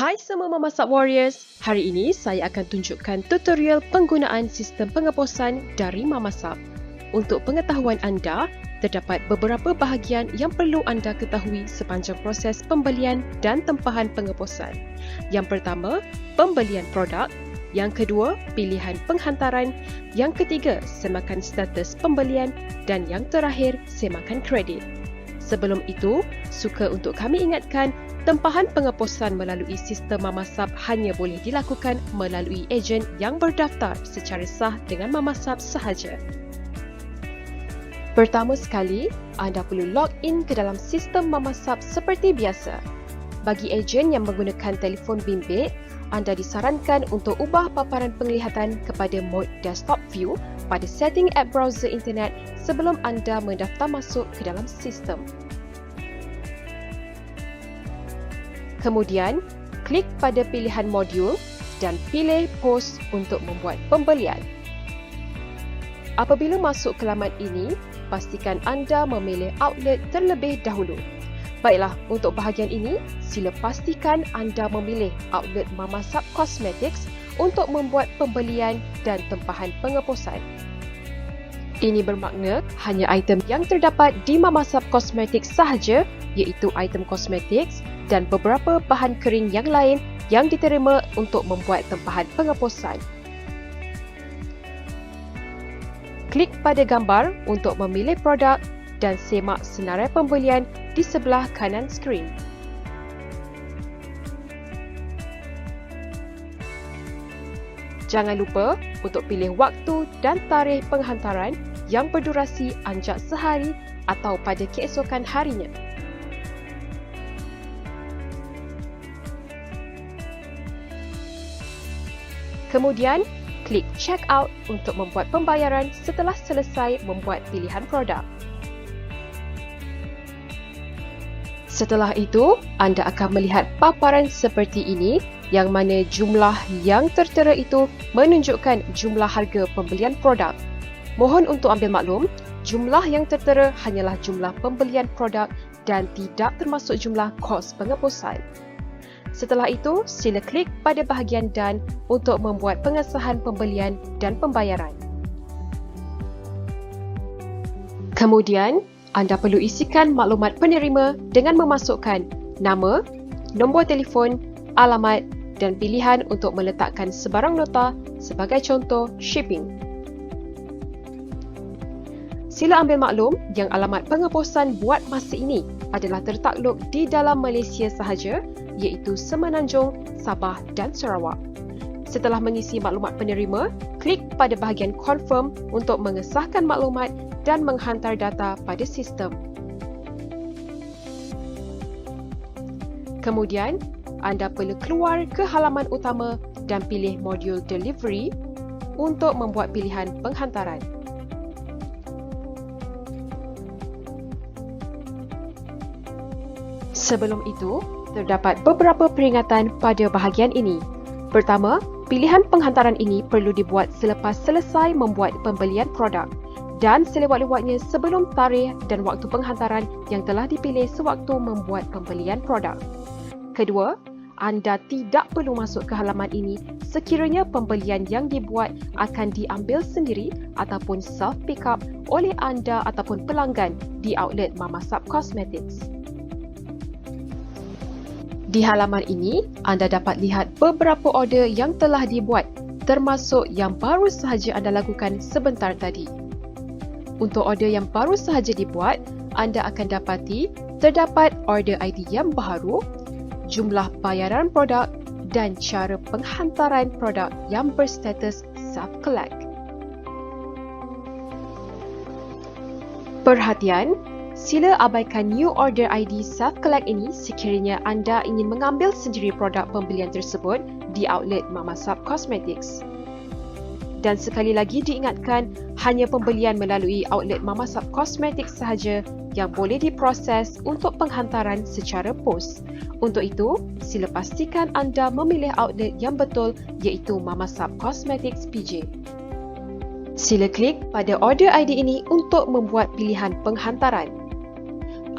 Hai semua Memasak Warriors, hari ini saya akan tunjukkan tutorial penggunaan sistem pengeposan dari Mamasak. Untuk pengetahuan anda, terdapat beberapa bahagian yang perlu anda ketahui sepanjang proses pembelian dan tempahan pengeposan. Yang pertama, pembelian produk. Yang kedua, pilihan penghantaran. Yang ketiga, semakan status pembelian. Dan yang terakhir, semakan kredit. Sebelum itu, suka untuk kami ingatkan, tempahan pengeposan melalui sistem Mamasab hanya boleh dilakukan melalui ejen yang berdaftar secara sah dengan Mamasab sahaja. Pertama sekali, anda perlu log in ke dalam sistem Mamasab seperti biasa. Bagi ejen yang menggunakan telefon bimbit, anda disarankan untuk ubah paparan penglihatan kepada mode desktop view pada setting app browser internet sebelum anda mendaftar masuk ke dalam sistem. Kemudian, klik pada pilihan modul dan pilih POS untuk membuat pembelian. Apabila masuk ke laman ini, pastikan anda memilih outlet terlebih dahulu. Baiklah, untuk bahagian ini, sila pastikan anda memilih outlet Mamasab Cosmetics untuk membuat pembelian dan tempahan pengeposan. Ini bermakna hanya item yang terdapat di Mamasab Cosmetics sahaja, iaitu item kosmetik dan beberapa bahan kering yang lain yang diterima untuk membuat tempahan pengeposan. Klik pada gambar untuk memilih produk dan semak senarai pembelian di sebelah kanan skrin. Jangan lupa untuk pilih waktu dan tarikh penghantaran yang berdurasi anjak sehari atau pada keesokan harinya. Kemudian, klik check out untuk membuat pembayaran setelah selesai membuat pilihan produk. Setelah itu, anda akan melihat paparan seperti ini yang mana jumlah yang tertera itu menunjukkan jumlah harga pembelian produk. Mohon untuk ambil maklum, jumlah yang tertera hanyalah jumlah pembelian produk dan tidak termasuk jumlah kos pengeposan. Setelah itu, sila klik pada bahagian Done untuk membuat pengesahan pembelian dan pembayaran. Kemudian, anda perlu isikan maklumat penerima dengan memasukkan nama, nombor telefon, alamat dan pilihan untuk meletakkan sebarang nota sebagai contoh shipping. Sila ambil maklum yang alamat pengeposan buat masa ini adalah tertakluk di dalam Malaysia sahaja, iaitu Semenanjung, Sabah dan Sarawak. Setelah mengisi maklumat penerima, klik pada bahagian confirm untuk mengesahkan maklumat dan menghantar data pada sistem. Kemudian, anda perlu keluar ke halaman utama dan pilih modul delivery untuk membuat pilihan penghantaran. Sebelum itu, terdapat beberapa peringatan pada bahagian ini. Pertama, pilihan penghantaran ini perlu dibuat selepas selesai membuat pembelian produk dan selewat-lewatnya sebelum tarikh dan waktu penghantaran yang telah dipilih sewaktu membuat pembelian produk. Kedua, anda tidak perlu masuk ke halaman ini sekiranya pembelian yang dibuat akan diambil sendiri ataupun self-pick-up oleh anda ataupun pelanggan di outlet Mamasab Cosmetics. Di halaman ini, anda dapat lihat beberapa order yang telah dibuat, termasuk yang baru sahaja anda lakukan sebentar tadi. Untuk order yang baru sahaja dibuat, anda akan dapati terdapat order ID yang baharu, jumlah bayaran produk dan cara penghantaran produk yang berstatus self-collect. Perhatian! Sila abaikan new order ID self-collect ini sekiranya anda ingin mengambil sendiri produk pembelian tersebut di outlet Mamasab Cosmetics. Dan sekali lagi diingatkan, hanya pembelian melalui outlet Mamasab Cosmetics sahaja yang boleh diproses untuk penghantaran secara pos. Untuk itu, sila pastikan anda memilih outlet yang betul iaitu Mamasab Cosmetics PJ. Sila klik pada order ID ini untuk membuat pilihan penghantaran.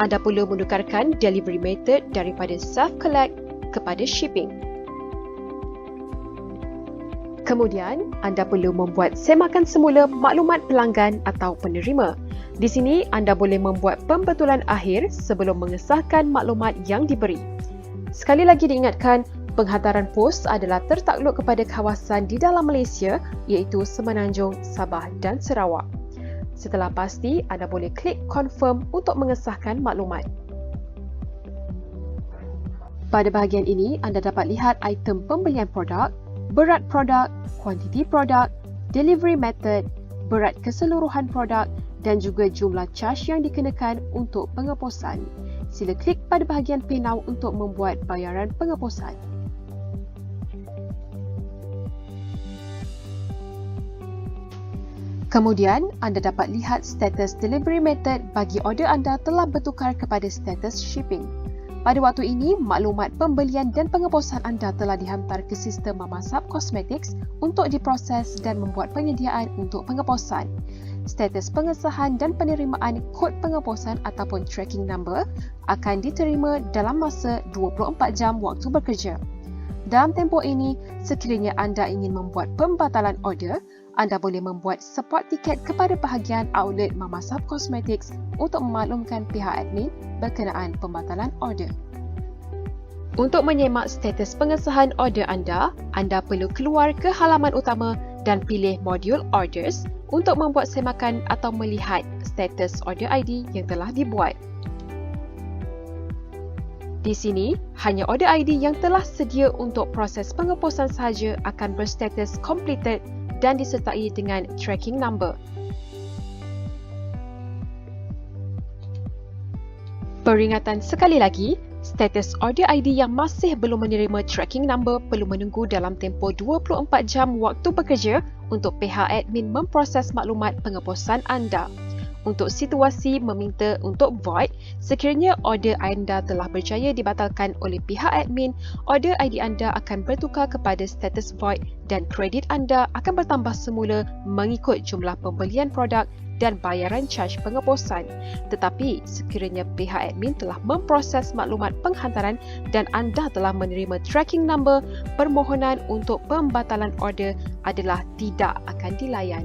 Anda perlu menukarkan delivery method daripada self-collect kepada shipping. Kemudian, anda perlu membuat semakan semula maklumat pelanggan atau penerima. Di sini, anda boleh membuat pembetulan akhir sebelum mengesahkan maklumat yang diberi. Sekali lagi diingatkan, penghantaran pos adalah tertakluk kepada kawasan di dalam Malaysia iaitu Semenanjung, Sabah dan Sarawak. Setelah pasti, anda boleh klik confirm untuk mengesahkan maklumat. Pada bahagian ini, anda dapat lihat item pembelian produk, berat produk, kuantiti produk, delivery method, berat keseluruhan produk dan juga jumlah caj yang dikenakan untuk pengeposan. Sila klik pada bahagian Pay Now untuk membuat bayaran pengeposan. Kemudian, anda dapat lihat status delivery method bagi order anda telah bertukar kepada status shipping. Pada waktu ini, maklumat pembelian dan pengeposan anda telah dihantar ke sistem Mamasab Cosmetics untuk diproses dan membuat penyediaan untuk pengeposan. Status pengesahan dan penerimaan kod pengeposan ataupun tracking number akan diterima dalam masa 24 jam waktu bekerja. Dalam tempoh ini, sekiranya anda ingin membuat pembatalan order, anda boleh membuat support tiket kepada bahagian outlet Mamasab Cosmetics untuk memaklumkan pihak admin berkenaan pembatalan order. Untuk menyemak status pengesahan order anda perlu keluar ke halaman utama dan pilih modul Orders untuk membuat semakan atau melihat status order ID yang telah dibuat. Di sini, hanya order ID yang telah sedia untuk proses pengeposan sahaja akan berstatus completed dan disertai dengan tracking number. Peringatan sekali lagi, status order ID yang masih belum menerima tracking number perlu menunggu dalam tempoh 24 jam waktu bekerja untuk pihak admin memproses maklumat pengeposan anda. Untuk situasi meminta untuk void, sekiranya order anda telah berjaya dibatalkan oleh pihak admin, order ID anda akan bertukar kepada status void dan kredit anda akan bertambah semula mengikut jumlah pembelian produk dan bayaran caj pengeposan. Tetapi, sekiranya pihak admin telah memproses maklumat penghantaran dan anda telah menerima tracking number, permohonan untuk pembatalan order adalah tidak akan dilayan.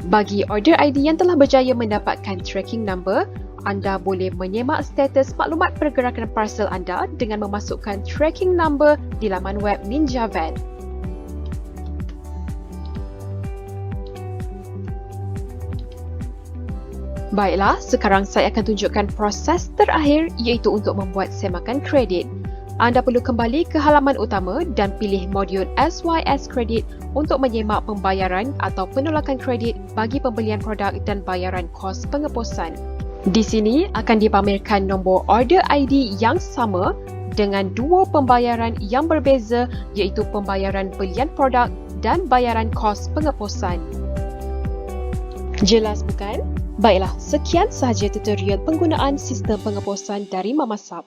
Bagi order ID yang telah berjaya mendapatkan tracking number, anda boleh menyemak status maklumat pergerakan parcel anda dengan memasukkan tracking number di laman web Ninja Van. Baiklah, sekarang saya akan tunjukkan proses terakhir iaitu untuk membuat semakan kredit. Anda perlu kembali ke halaman utama dan pilih modul SYS Credit untuk menyemak pembayaran atau penolakan kredit bagi pembelian produk dan bayaran kos pengeposan. Di sini akan dipamerkan nombor order ID yang sama dengan dua pembayaran yang berbeza iaitu pembayaran belian produk dan bayaran kos pengeposan. Jelas bukan? Baiklah, sekian sahaja tutorial penggunaan sistem pengeposan dari Mamasab.